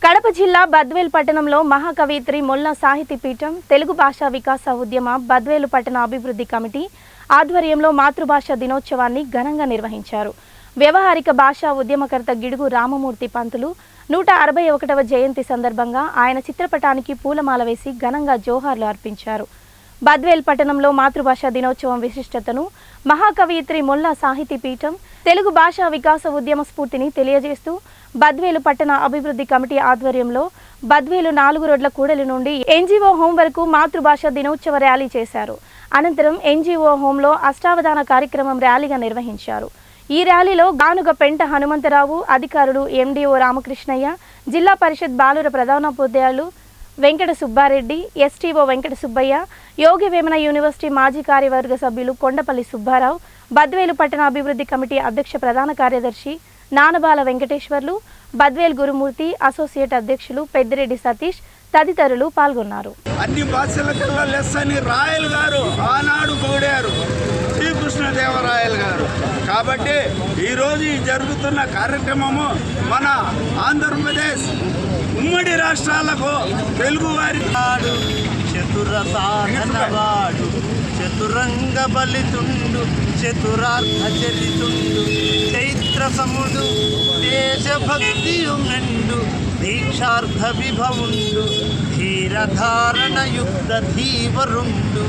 కడప జిల్లా బద్వేలు పట్టణంలో మహాకవయిత్రి మొల్ల సాహితీ పీఠం తెలుగు భాషా వికాస ఉద్యమ బద్వేలు పట్టణ అభివృద్ధి కమిటీ ఆధ్వర్యంలో మాతృభాష దినోత్సవాన్ని ఘనంగా నిర్వహించారు. వ్యవహారిక భాషా ఉద్యమకర్త గిడుగు రామమూర్తి పంతులు 161వ జయంతి సందర్భంగా ఆయన చిత్రపటానికి పూలమాల వేసి ఘనంగా జోహార్లు అర్పించారు. బద్వేల్ పట్టణంలో మాతృభాష దినోత్సవం విశిష్టతను మహాకవయిత్రి మొల్ల సాహితీ పీఠం తెలుగు భాషా వికాస ఉద్యమ స్ఫూర్తిని తెలియజేస్తూ బద్వేలు పట్టణ అభివృద్ధి కమిటీ ఆధ్వర్యంలో బద్వేలు 4 రోడ్ల కూడలి నుండి ఎన్జీఓ హోం వరకు మాతృభాష దినోత్సవ ర్యాలీ చేశారు. అనంతరం ఎన్జీఓ హోంలో అష్టావధాన కార్యక్రమం ర్యాలీగా నిర్వహించారు. ఈ ర్యాలీలో గానుగ పెంట హనుమంతరావు, అధికారులు ఎండీఓ రామకృష్ణయ్య, జిల్లా పరిషత్ బాలుర ప్రధానోపాధ్యాయులు వెంకట సుబ్బారెడ్డి, ఎస్టీఓ వెంకట సుబ్బయ్య, యోగి వేమన యూనివర్సిటీ మాజీ కార్యవర్గ సభ్యులు కొండపల్లి సుబ్బారావు, బద్వేలు పట్టణ అభివృద్ధి కమిటీ అధ్యక్ష ప్రధాన కార్యదర్శి నానబాల వెంకటేశ్వర్లు, బద్వేల్ గురుమూర్తి, అసోసియేట్ అధ్యక్షులు పెద్దిరెడ్డి సతీష్ తదితరులు పాల్గొన్నారు. అన్ని భాషల కల్లా లెస్సని రాయల్ గారు ఆనాడు కోడారు, శ్రీకృష్ణదేవరాయలు గారు. కాబట్టి ఈరోజు జరుగుతున్న కార్యక్రమము మన ఆంధ్రప్రదేశ్ ఉమ్మడి రాష్ట్రాలకు తెలుగువారి చతురసాధనవాడు చతురంగ బలితుండు చతురార్థ చరితుండు చైత్ర సముడు దేశభక్తియు మెండు దీక్షార్థ విభవుండు ధీరధారణ యుక్త ధీవరుండు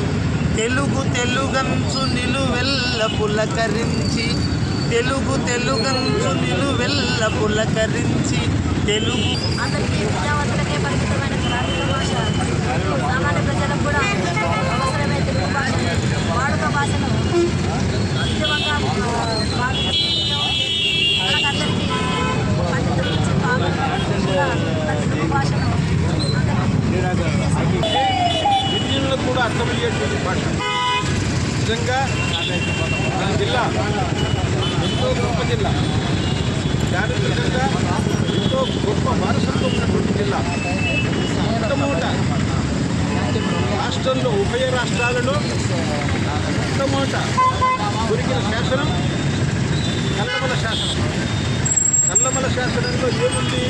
తెలుగంచు నిలువెల్ల పులకరించి తెలుగంచు నిలువెల్ల పులకరించి తెలుగు అందరికీ విద్యావంతులకే పరిమితమైన గ్రామీణ భాష సామాన్య ప్రజలకు కూడా అవసరమైన తెలుగు భాష వాడుక భాషను ఉద్యమంగా మనకందరికీ పండితుల నుంచి తెలుగు భాషను గిరిజనులకు కూడా అర్థమయ్యేటువంటి భాష. నిజంగా మన జిల్లా ఎంతో గొప్ప జిల్లా, చారిత్రకంగా ఎంతో గొప్ప వారసత్వం ఉన్నటువంటి జిల్లా. మొట్టమొదట రాష్ట్రంలో ఉభయ రాష్ట్రాలలో మొట్టమొదట దొరికిన శాసనం కల్లమల శాసనం. కల్లమల శాసనంలో ఏముంది?